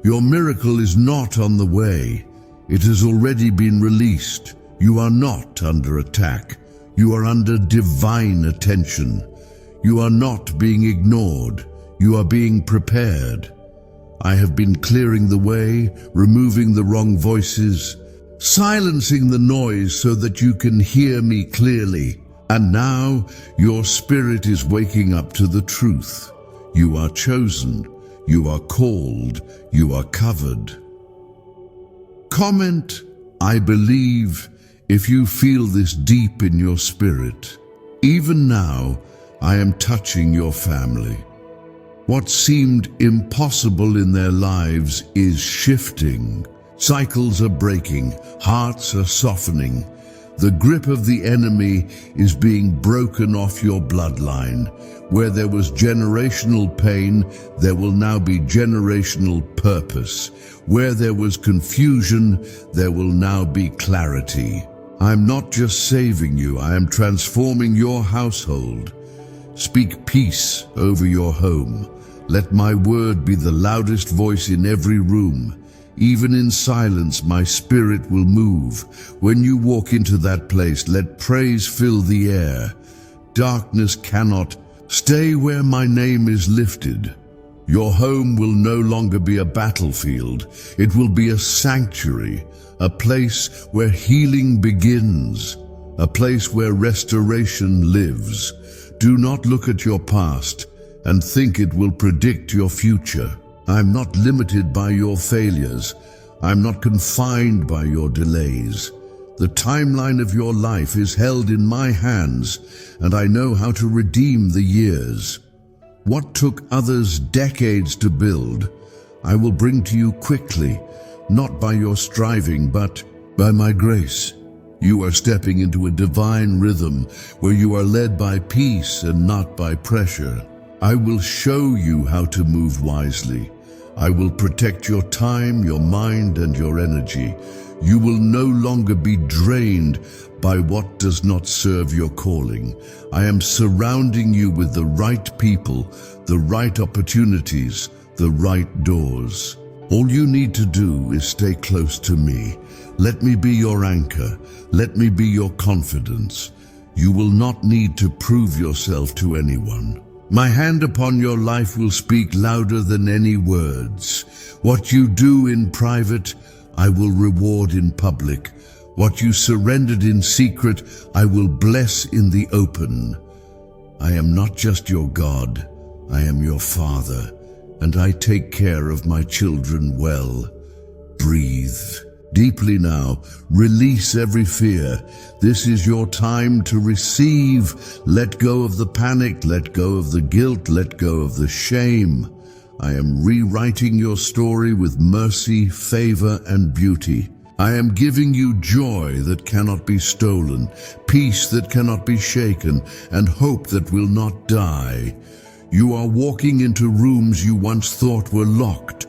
Speaker 1: Your miracle is not on the way. It has already been released. You are not under attack. You are under divine attention. You are not being ignored. You are being prepared. I have been clearing the way, removing the wrong voices, silencing the noise so that you can hear me clearly. And now your spirit is waking up to the truth. You are chosen. You are called. You are covered. Comment, I believe, if you feel this deep in your spirit. Even now, I am touching your family. What seemed impossible in their lives is shifting. Cycles are breaking, hearts are softening. The grip of the enemy is being broken off your bloodline. Where there was generational pain, there will now be generational purpose. Where there was confusion, there will now be clarity. I'm not just saving you, I am transforming your household. Speak peace over your home. Let my word be the loudest voice in every room. Even in silence, my spirit will move. When you walk into that place, let praise fill the air. Darkness cannot stay where my name is lifted. Your home will no longer be a battlefield. It will be a sanctuary, a place where healing begins, a place where restoration lives. Do not look at your past and think it will predict your future. I'm not limited by your failures. I'm not confined by your delays. The timeline of your life is held in my hands, and I know how to redeem the years. What took others decades to build, I will bring to you quickly, not by your striving, but by my grace. You are stepping into a divine rhythm where you are led by peace and not by pressure. I will show you how to move wisely. I will protect your time, your mind, and your energy. You will no longer be drained by what does not serve your calling. I am surrounding you with the right people, the right opportunities, the right doors. All you need to do is stay close to me. Let me be your anchor. Let me be your confidence. You will not need to prove yourself to anyone. My hand upon your life will speak louder than any words. What you do in private, I will reward in public. What you surrendered in secret, I will bless in the open. I am not just your God, I am your Father, and I take care of my children well. Breathe deeply now. Release every fear. This is your time to receive. Let go of the panic. Let go of the guilt. Let go of the shame. I am rewriting your story with mercy, favor, and beauty. I am giving you joy that cannot be stolen, peace that cannot be shaken, and hope that will not die. You are walking into rooms you once thought were locked.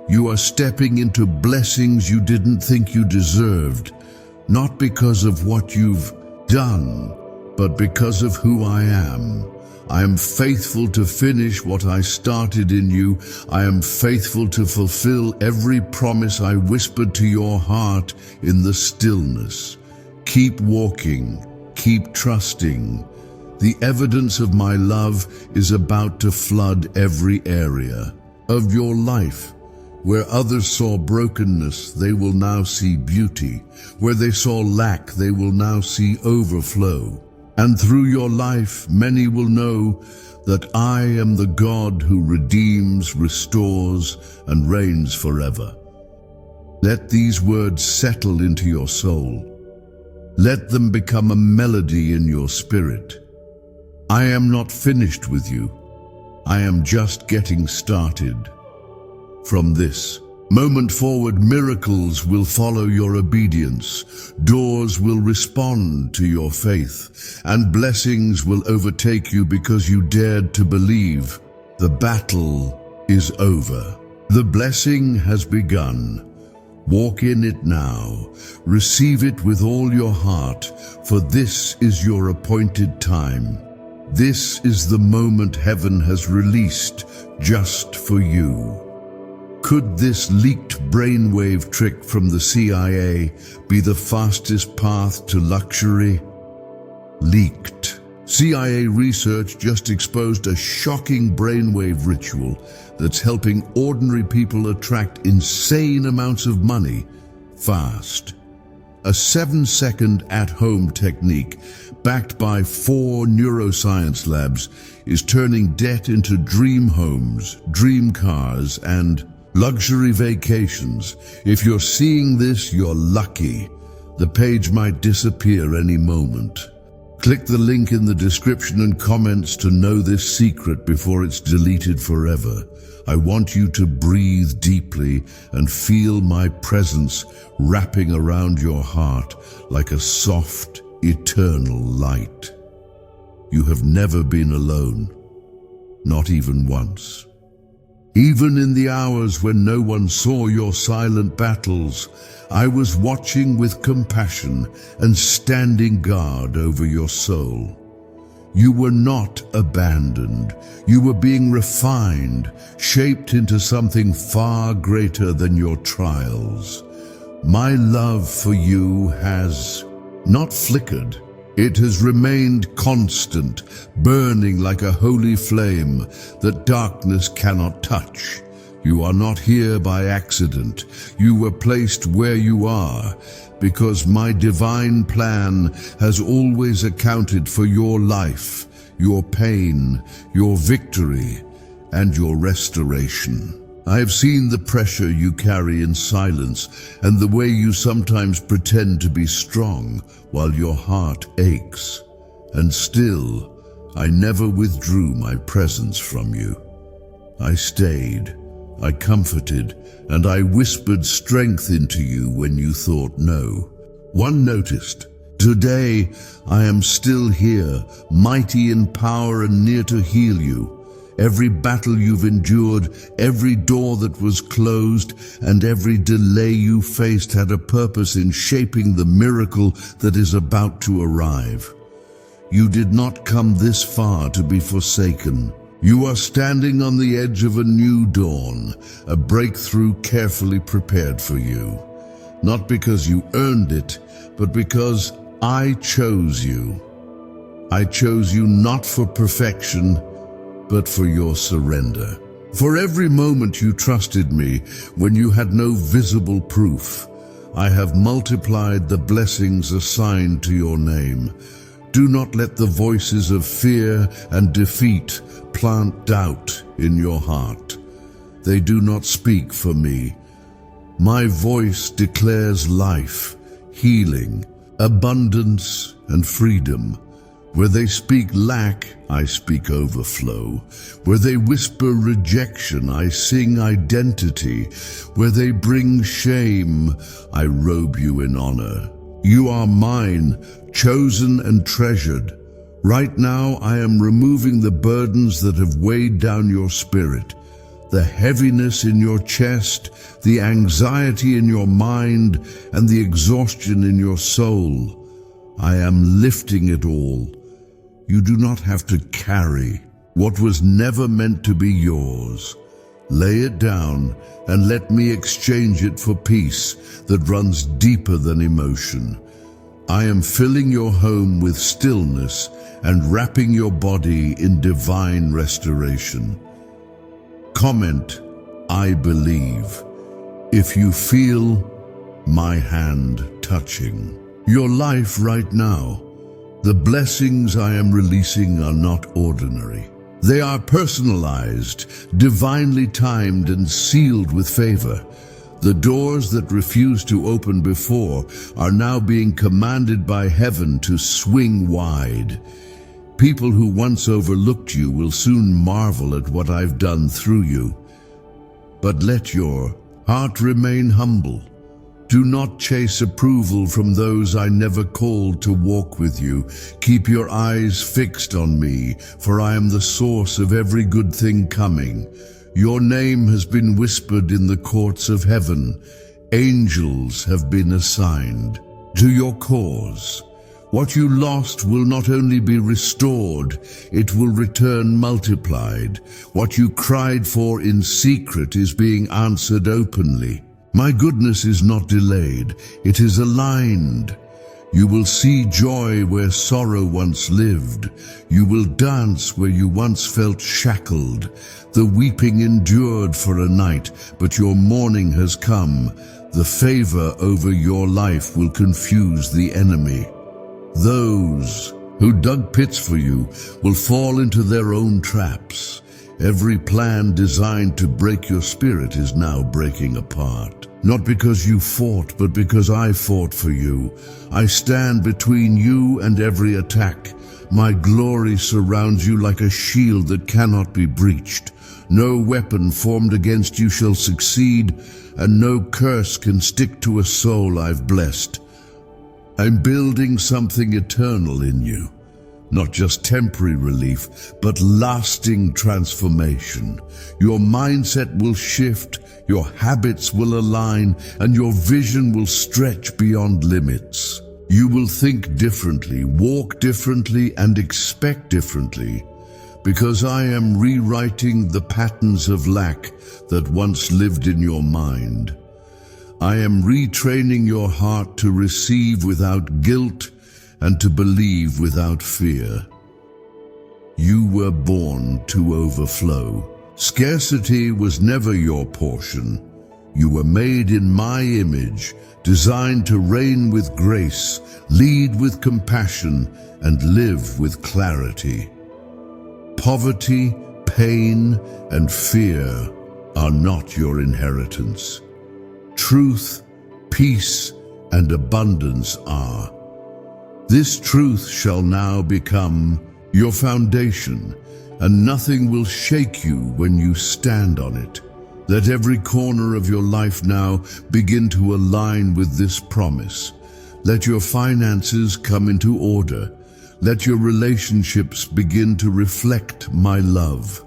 Speaker 1: You are stepping into blessings you didn't think you deserved, not because of what you've done, but because of who I am. I am faithful to finish what I started in you. I am faithful to fulfill every promise I whispered to your heart in the stillness. Keep walking, keep trusting. The evidence of my love is about to flood every area of your life. Where others saw brokenness, they will now see beauty. Where they saw lack, they will now see overflow. And through your life, many will know that I am the God who redeems, restores, and reigns forever. Let these words settle into your soul. Let them become a melody in your spirit. I am not finished with you. I am just getting started. From this moment forward, miracles will follow your obedience. Doors will respond to your faith, and blessings will overtake you because you dared to believe. The battle is over. The blessing has begun. Walk in it now. Receive it with all your heart, for this is your appointed time. This is the moment heaven has released just for you. Could this leaked brainwave trick from the CIA be the fastest path to luxury? Leaked. CIA research just exposed a shocking brainwave ritual that's helping ordinary people attract insane amounts of money fast. A 7-second at-home technique backed by 4 neuroscience labs is turning debt into dream homes, dream cars, and luxury vacations. If you're seeing this, you're lucky. The page might disappear any moment. Click the link in the description and comments to know this secret before it's deleted forever. I want you to breathe deeply and feel my presence wrapping around your heart like a soft, eternal light. You have never been alone, not even once. Even in the hours when no one saw your silent battles, I was watching with compassion and standing guard over your soul. You were not abandoned. You were being refined, shaped into something far greater than your trials. My love for you has not flickered. It has remained constant, burning like a holy flame that darkness cannot touch. You are not here by accident. You were placed where you are because my divine plan has always accounted for your life, your pain, your victory, and your restoration. I have seen the pressure you carry in silence and the way you sometimes pretend to be strong while your heart aches. And still, I never withdrew my presence from you. I stayed, I comforted, and I whispered strength into you when you thought no. One noticed, today I am still here, mighty in power and near to heal you. Every battle you've endured, every door that was closed, and every delay you faced had a purpose in shaping the miracle that is about to arrive. You did not come this far to be forsaken. You are standing on the edge of a new dawn, a breakthrough carefully prepared for you. Not because you earned it, but because I chose you. I chose you not for perfection, but for your surrender. For every moment you trusted me when you had no visible proof, I have multiplied the blessings assigned to your name. Do not let the voices of fear and defeat plant doubt in your heart. They do not speak for me. My voice declares life, healing, abundance, and freedom. Where they speak lack, I speak overflow. Where they whisper rejection, I sing identity. Where they bring shame, I robe you in honor. You are mine, chosen and treasured. Right now, I am removing the burdens that have weighed down your spirit, the heaviness in your chest, the anxiety in your mind, and the exhaustion in your soul. I am lifting it all. You do not have to carry what was never meant to be yours. Lay it down and let me exchange it for peace that runs deeper than emotion. I am filling your home with stillness and wrapping your body in divine restoration. Comment, I believe, if you feel my hand touching your life right now. The blessings I am releasing are not ordinary. They are personalized, divinely timed, and sealed with favor. The doors that refused to open before are now being commanded by heaven to swing wide. People who once overlooked you will soon marvel at what I've done through you. But let your heart remain humble. Do not chase approval from those I never called to walk with you. Keep your eyes fixed on me, for I am the source of every good thing coming. Your name has been whispered in the courts of heaven. Angels have been assigned to your cause. What you lost will not only be restored, it will return multiplied. What you cried for in secret is being answered openly. My goodness is not delayed, it is aligned. You will see joy where sorrow once lived. You will dance where you once felt shackled. The weeping endured for a night, but your morning has come. The favor over your life will confuse the enemy. Those who dug pits for you will fall into their own traps. Every plan designed to break your spirit is now breaking apart. Not because you fought, but because I fought for you. I stand between you and every attack. My glory surrounds you like a shield that cannot be breached. No weapon formed against you shall succeed, and no curse can stick to a soul I've blessed. I'm building something eternal in you. Not just temporary relief, but lasting transformation. Your mindset will shift, your habits will align, and your vision will stretch beyond limits. You will think differently, walk differently, and expect differently, because I am rewriting the patterns of lack that once lived in your mind. I am retraining your heart to receive without guilt and to believe without fear. You were born to overflow. Scarcity was never your portion. You were made in my image, designed to reign with grace, lead with compassion, and live with clarity. Poverty, pain, and fear are not your inheritance. Truth, peace, and abundance are. This truth shall now become your foundation, and nothing will shake you when you stand on it. Let every corner of your life now begin to align with this promise. Let your finances come into order. Let your relationships begin to reflect my love.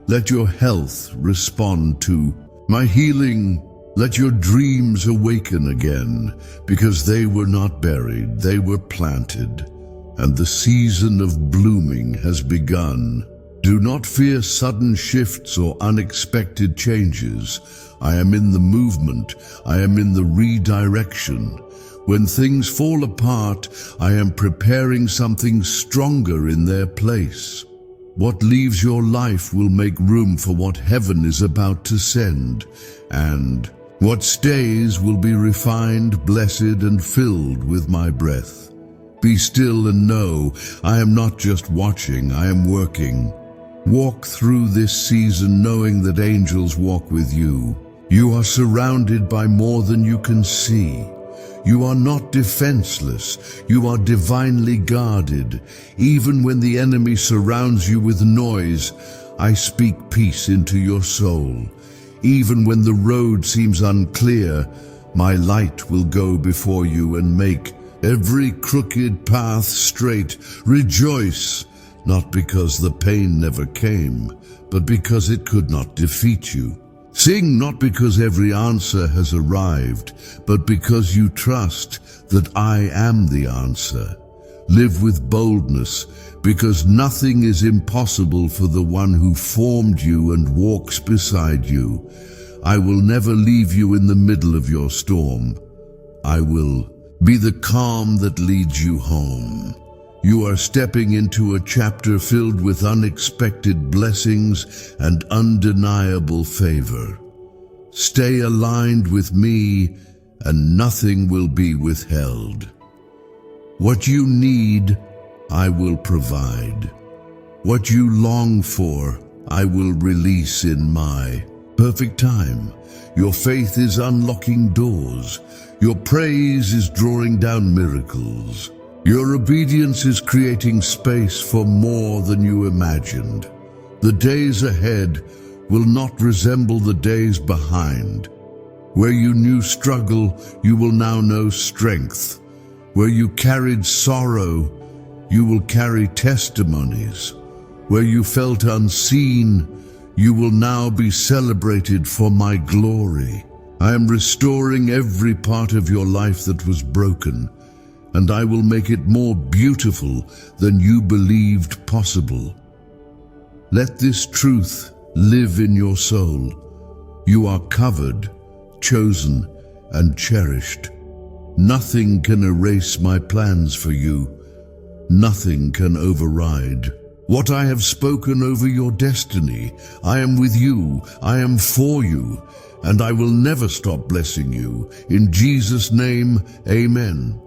Speaker 1: Let your health respond to my healing. Let your dreams awaken again, because they were not buried, they were planted, and the season of blooming has begun. Do not fear sudden shifts or unexpected changes. I am in the movement, I am in the redirection. When things fall apart, I am preparing something stronger in their place. What leaves your life will make room for what heaven is about to send, and what stays will be refined, blessed, and filled with my breath. Be still and know I am not just watching, I am working. Walk through this season knowing that angels walk with you. You are surrounded by more than you can see. You are not defenseless, you are divinely guarded. Even when the enemy surrounds you with noise, I speak peace into your soul. Even when the road seems unclear, my light will go before you and make every crooked path straight. Rejoice, not because the pain never came, but because it could not defeat you. Sing not because every answer has arrived, but because you trust that I am the answer. Live with boldness, because nothing is impossible for the one who formed you and walks beside you. I will never leave you in the middle of your storm. I will be the calm that leads you home. You are stepping into a chapter filled with unexpected blessings and undeniable favor. Stay aligned with me, and nothing will be withheld. What you need, I will provide. What you long for, I will release in my perfect time. Your faith is unlocking doors. Your praise is drawing down miracles. Your obedience is creating space for more than you imagined. The days ahead will not resemble the days behind. Where you knew struggle, you will now know strength. Where you carried sorrow, you will carry testimonies. Where you felt unseen, you will now be celebrated for my glory. I am restoring every part of your life that was broken, and I will make it more beautiful than you believed possible. Let this truth live in your soul. You are covered, chosen, and cherished. Nothing can erase my plans for you. Nothing can override what I have spoken over your destiny. I am with you, I am for you, and I will never stop blessing you. In Jesus' name, amen.